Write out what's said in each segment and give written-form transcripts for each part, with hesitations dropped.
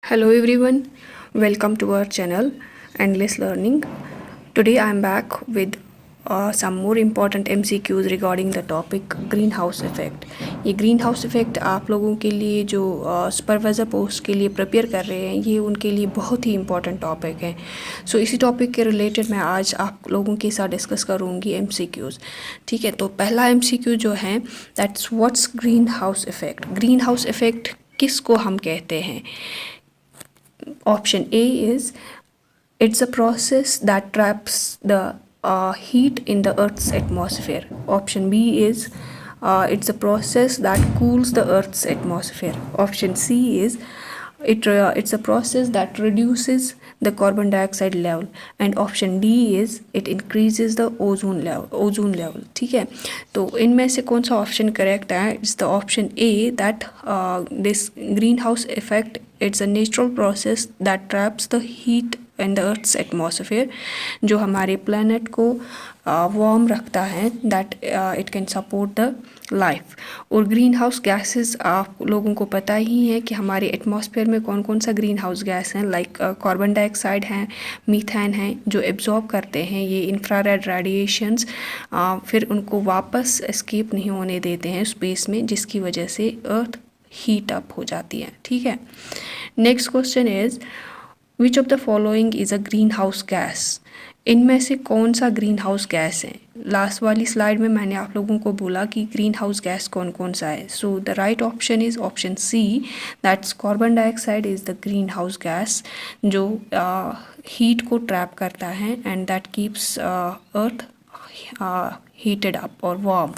Hello everyone, welcome to our channel Endless Learning. Today I am back with some more important MCQs regarding the topic greenhouse effect. ये greenhouse effect आप लोगों के लिए जो supervisor post के लिए prepare कर रहे हैं ये उनके लिए बहुत ही इम्पॉर्टेंट टॉपिक है. सो इसी टॉपिक के रिलेटेड मैं आज आप लोगों के साथ डिस्कस करूँगी MCQs. ठीक है, तो पहला MCQ जो है that's what's green house effect. Green house effect किसको हम कहते हैं? Option A is it's a process that traps the heat in the Earth's atmosphere. Option B is it's a process that cools the Earth's atmosphere. Option C is it's a process that reduces the carbon dioxide level. And option D is it increases the ozone level. ठीक है, तो इनमें से कौन सा option correct है? It's the option A that this green house effect it's a natural process that traps the heat in the Earth's atmosphere, जो हमारे planet को warm रखता है, that it can support the life. और green house gases आप लोगों को पता ही है कि हमारे एटमॉस्फेयर में कौन कौन सा ग्रीन हाउस गैस हैं, लाइक कार्बन डाइऑक्साइड हैं, मीथेन हैं, जो एब्जॉर्ब करते हैं ये इंफ्रारेड रेडिएशंस, फिर उनको वापस एस्केप नहीं होने देते हैं स्पेस में, जिसकी वजह से अर्थ हीट अप हो जाती है. ठीक है, next question is which of the following is a green house gas. इनमें से कौन सा ग्रीन हाउस गैस है? लास्ट वाली स्लाइड में मैंने आप लोगों को बोला कि ग्रीन हाउस गैस कौन कौन सा है. So the right option is option see that's carbon dioxide is the green house gas, जो हीट को ट्रैप करता है and that keeps earth heated up or warm.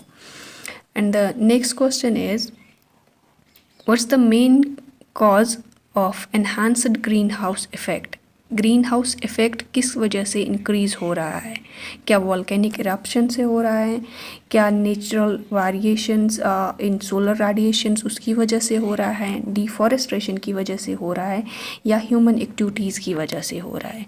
And the next question is what's the main cause of enhanced greenhouse effect. Greenhouse effect किस वजह से increase हो रहा है? क्या वॉल्केनिक इरप्शन से हो रहा है? क्या natural variations in solar radiations उसकी वजह से हो रहा है? डिफॉरेस्टेशन की वजह से हो रहा है? या ह्यूमन एक्टिविटीज़ की वजह से हो रहा है?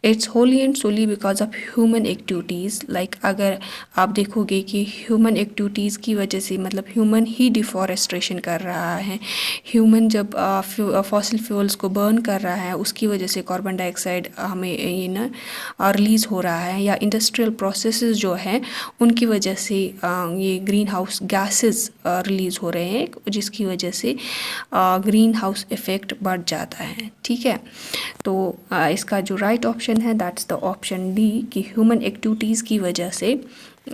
It's wholly and solely because of human activities. Like अगर आप देखोगे कि ह्यूमन एक्टिविटीज़ की वजह से, मतलब ह्यूमन ही डिफॉरेस्टेशन कर रहा है, ह्यूमन जब फॉसिल फ्यूल्स को बर्न कर रहा है उसकी वजह से कार्बन डाइऑक्साइड हमें ये ना रिलीज़ हो रहा है, या इंडस्ट्रियल प्रोसेसेस जो है उनकी वजह से ये ग्रीन हाउस गैसेस रिलीज़ हो रहे हैं, जिसकी वजह से ग्रीन हाउस इफ़ेक्ट बढ़ जाता है. ठीक है, तो इसका जो राइट ऑप्शन है दैट्स द ऑप्शन डी कि ह्यूमन एक्टिविटीज़ की वजह से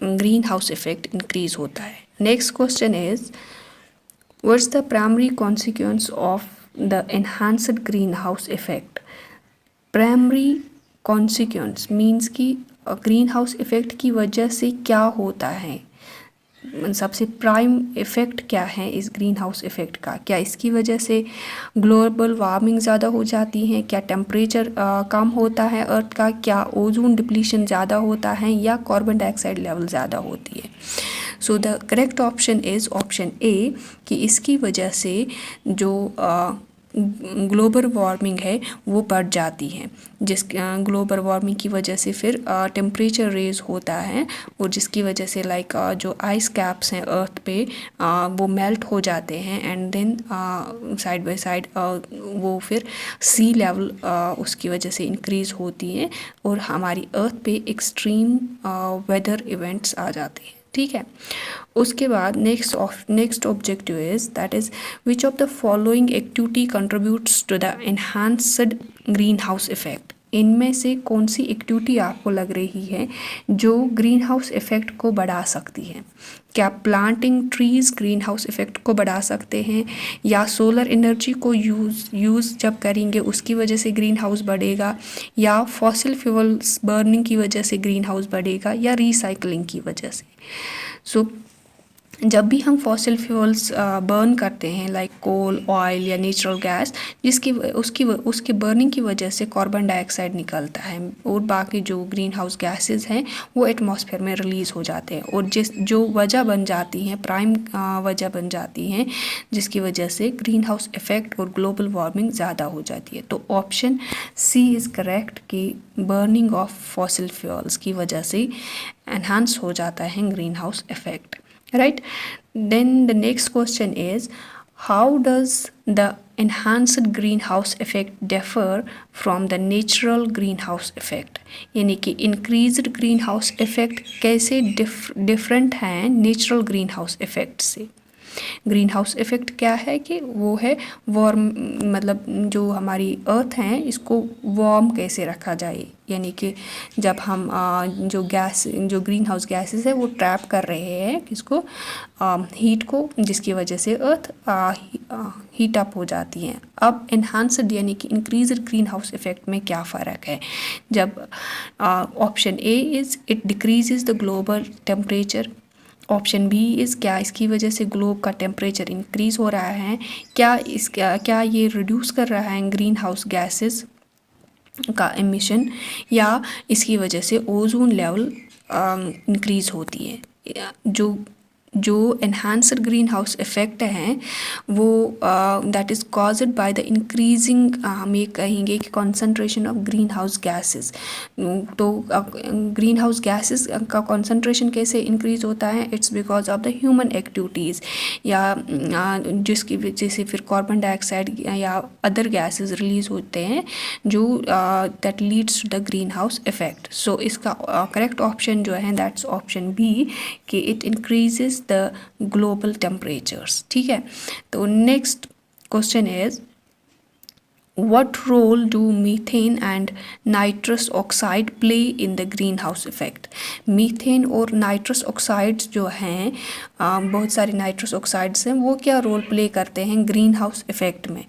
ग्रीन हाउस इफ़ेक्ट इंक्रीज़ होता है. Next question is what's the primary consequence of the enhanced green house effect. Primary consequence means कि ग्रीन हाउस इफ़ेक्ट की वजह से क्या होता है, सबसे प्राइम इफ़ेक्ट क्या है इस ग्रीन हाउस इफ़ेक्ट का. क्या इसकी वजह से ग्लोबल वार्मिंग ज़्यादा हो जाती है? क्या टेम्परेचर कम होता है अर्थ का? क्या ओजोन डिप्लीशन ज़्यादा होता है? या कार्बन डाइऑक्साइड लेवल ज़्यादा होती है? So the correct option is option A कि इसकी वजह से जो ग्लोबल वार्मिंग है वो बढ़ जाती है, जिस ग्लोबल वार्मिंग की वजह से फिर टेम्परेचर रेज होता है, और जिसकी वजह से लाइक जो आइस कैप्स हैं अर्थ पे वो मेल्ट हो जाते हैं, and then side by side वो फिर सी लेवल उसकी वजह से इंक्रीज़ होती है और हमारी अर्थ पे एक्सट्रीम वेदर इवेंट्स आ जाते हैं. ठीक है, उसके बाद next objective is that is which of the following activity contributes to the enhanced green house effect. इनमें से कौन सी एक्टिविटी आपको लग रही है जो ग्रीन हाउस इफेक्ट को बढ़ा सकती है? क्या planting trees green house effect को बढ़ा सकते हैं, या सोलर एनर्जी को यूज़ जब करेंगे उसकी वजह से ग्रीन हाउस बढ़ेगा, या फॉसिल फ्यूल्स बर्निंग की वजह से ग्रीन हाउस बढ़ेगा, या रिसाइकलिंग की वजह से? सो जब भी हम फॉसिल फ्यूल्स बर्न करते हैं लाइक कोल, ऑयल या नेचुरल गैस, उसकी बर्निंग की वजह से कार्बन डाइऑक्साइड निकलता है और बाकी जो ग्रीन हाउस गैसेस हैं वो एटमॉस्फेयर में रिलीज़ हो जाते हैं, और जो वजह बन जाती हैं, प्राइम वजह बन जाती हैं, जिसकी वजह से ग्रीन हाउस इफेक्ट और ग्लोबल वार्मिंग ज़्यादा हो जाती है. तो ऑप्शन सी इज़ करेक्ट कि बर्निंग ऑफ फॉसिल फ्यूल्स की वजह से एनहांस हो जाता है green house effect. Right, then the next question is how does the enhanced greenhouse effect differ from the natural greenhouse effect, यानी कि increased greenhouse effect कैसे different हैं natural greenhouse effect से। ग्रीन हाउस इफ़ेक्ट क्या है कि वो है वार्म, मतलब जो हमारी अर्थ हैं इसको वार्म कैसे रखा जाए, यानी कि जब हम जो ग्रीन हाउस गैसेस है वो ट्रैप कर रहे हैं किसको, हीट को, जिसकी वजह से अर्थ हीट अप हो जाती हैं। अब एनहांस्ड यानी कि इंक्रीज्ड ग्रीन हाउस इफेक्ट में क्या फ़र्क है, जब option A is it decreases the global temperature, option B is क्या इसकी वजह से ग्लोब का टेम्परेचर इंक्रीज़ हो रहा है, क्या ये रिड्यूस कर रहा है ग्रीन हाउस गैसेस का एमिशन, या इसकी वजह से ओजोन लेवल इंक्रीज़ होती है। जो एनहांस्ड ग्रीन हाउस इफ़ेक्ट हैं वो that is caused by the increasing, हम ये कहेंगे कि concentration of greenhouse gases. तो ग्रीन हाउस गैसेस का कॉन्सेंट्रेशन कैसे इंक्रीज़ होता है, it's because of the human activities, या जिसकी वजह से फिर कार्बन डाइऑक्साइड या अदर गैसेस रिलीज़ होते हैं जो that leads to the greenhouse effect. So इसका करेक्ट ऑप्शन जो है दैट्स ऑप्शन बी कि it increases the global temperatures. ठीक है, तो next question is what role do methane and nitrous oxide play in the greenhouse effect? Methane और nitrous oxides जो हैं, बहुत सारे नाइट्रस ऑक्साइड्स हैं, वो क्या रोल प्ले करते हैं ग्रीन हाउस इफ़ेक्ट में?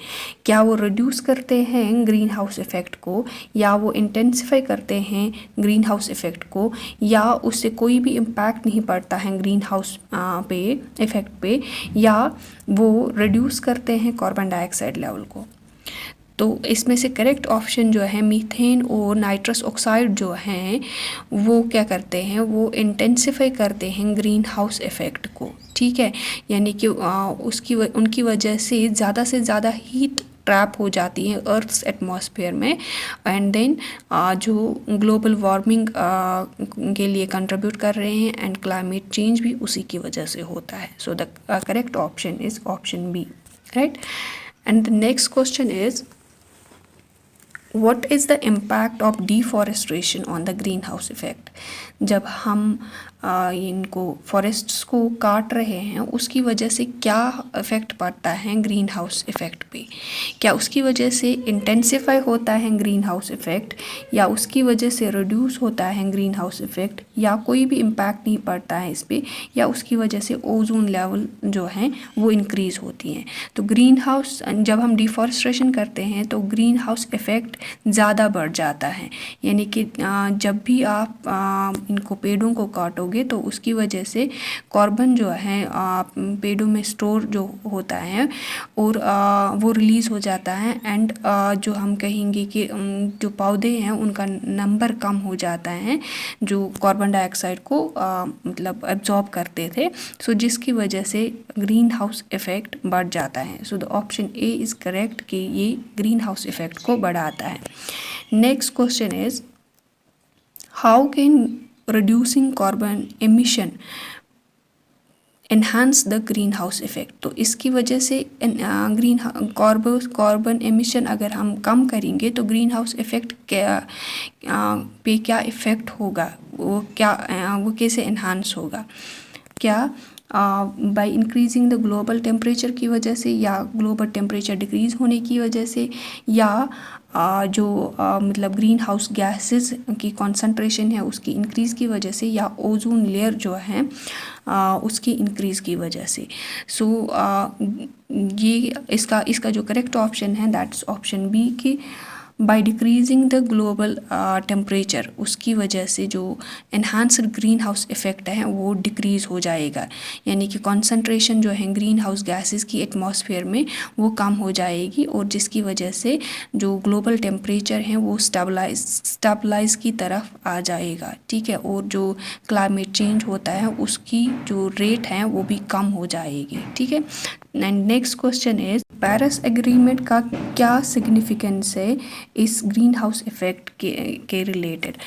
क्या वो रिड्यूस करते हैं ग्रीन हाउस इफ़ेक्ट को, या वो इंटेंसिफाई करते हैं ग्रीन हाउस इफ़ेक्ट को, या उससे कोई भी इम्पैक्ट नहीं पड़ता है ग्रीन हाउस पे इफ़ेक्ट पे, या वो रिड्यूस करते हैं कार्बन डाइऑक्साइड लेवल को? तो इसमें से करेक्ट ऑप्शन जो है मीथेन और नाइट्रस ऑक्साइड जो हैं वो क्या करते हैं, वो इंटेंसिफाई करते हैं ग्रीन हाउस इफ़ेक्ट को। ठीक है, यानी कि उनकी वजह से ज़्यादा हीट ट्रैप हो जाती है अर्थ्स एटमॉस्फेयर में, एंड देन जो ग्लोबल वार्मिंग के लिए कंट्रीब्यूट कर रहे हैं, एंड क्लाइमेट चेंज भी उसी की वजह से होता है। So the correct option is option B, right. And the next question is what is the impact of deforestation on the greenhouse effect? जब हम इनको फॉरेस्ट्स को काट रहे हैं उसकी वजह से क्या इफ़ेक्ट पड़ता है ग्रीन हाउस इफ़ेक्ट पे? क्या उसकी वजह से इंटेंसिफाई होता है ग्रीन हाउस इफ़ेक्ट, या उसकी वजह से रिड्यूस होता है ग्रीन हाउस इफ़ेक्ट, या कोई भी इम्पैक्ट नहीं पड़ता है इस पर, या उसकी वजह से ओजोन लेवल जो है वो इंक्रीज़ होती हैं? तो ग्रीन हाउस, जब हम डिफॉरेस्टेशन करते हैं तो ग्रीन हाउस इफ़ेक्ट ज़्यादा बढ़ जाता है, यानी कि जब भी आप इनको पेड़ों को काटोगे तो उसकी वजह से कार्बन जो है पेड़ों में स्टोर जो होता है और वो रिलीज़ हो जाता है, एंड जो हम कहेंगे कि जो पौधे हैं उनका नंबर कम हो जाता है जो कार्बन डाइऑक्साइड को मतलब एब्जॉर्ब करते थे। सो जिसकी वजह से ग्रीन हाउस इफ़ेक्ट बढ़ जाता है। So the option A is correct कि ये ग्रीन हाउस इफ़ेक्ट को बढ़ाता है। Next question is how can reducing carbon emission enhance the greenhouse effect? तो इसकी वजह से कार्बन एमिशन अगर हम कम करेंगे तो ग्रीन हाउस इफ़ेक्ट पे क्या इफ़ेक्ट होगा, वो कैसे एनहांस होगा? क्या by increasing the global temperature की वजह से, या ग्लोबल टेम्परेचर डिक्रीज़ होने की वजह से, या मतलब ग्रीन हाउस गैसेस की कॉन्सेंट्रेशन है उसकी इंक्रीज़ की वजह से, या ओजोन लेयर जो है उसकी इंक्रीज़ की वजह से? सो ये इसका जो करेक्ट ऑप्शन है दैट्स ऑप्शन बी कि by decreasing the global temperature, उसकी वजह से जो एनहांस्ड ग्रीन हाउस इफ़ेक्ट है वो डिक्रीज़ हो जाएगा, यानी कि कॉन्सेंट्रेशन जो है ग्रीन हाउस गैसेस की एटमॉस्फेयर में वो कम हो जाएगी, और जिसकी वजह से जो ग्लोबल टेम्परेचर है वो स्टेबलाइज की तरफ आ जाएगा। ठीक है, और जो क्लाइमेट चेंज होता है उसकी जो रेट है वो भी कम हो जाएगी। ठीक है, and next question is Paris agreement का क्या सिग्निफिकेंस है इस ग्रीन हाउस इफ़ेक्ट के रिलेटेड?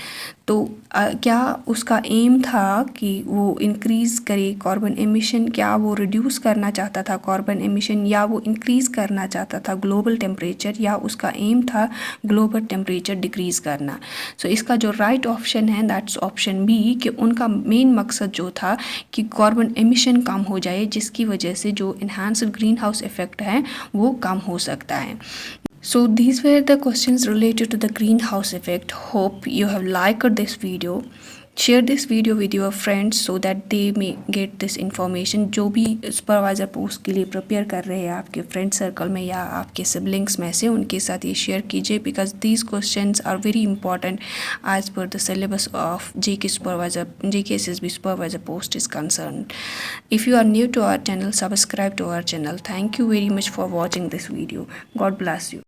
तो क्या उसका एम था कि वो इंक्रीज़ करे कार्बन एमिशन, क्या वो रिड्यूस करना चाहता था कार्बन एमिशन, या वो इंक्रीज़ करना चाहता था ग्लोबल टेम्परेचर, या उसका एम था ग्लोबल टेम्परेचर डिक्रीज़ करना। सो इसका जो राइट ऑप्शन है दैट्स ऑप्शन बी, कि उनका मेन मकसद जो था कि कार्बन एमिशन कम हो जाए, जिसकी वजह से जो इन्हांस्ड ग्रीन हाउस इफेक्ट है वो कम हो सकता है। So these were the questions related to the greenhouse effect. Hope you have liked this video. Share this video with your friends so that they may get this information. जो भी supervisor post के लिए prepare कर रहे हैं आपके friend circle में या आपके सिबलिंग्स में से, उनके साथ ये शेयर कीजिए, because these questions are very important as per the syllabus of JK supervisor, JK SSB supervisor post is concerned. If you are new to our channel, subscribe to our channel. Thank you very much for watching this video. God bless you.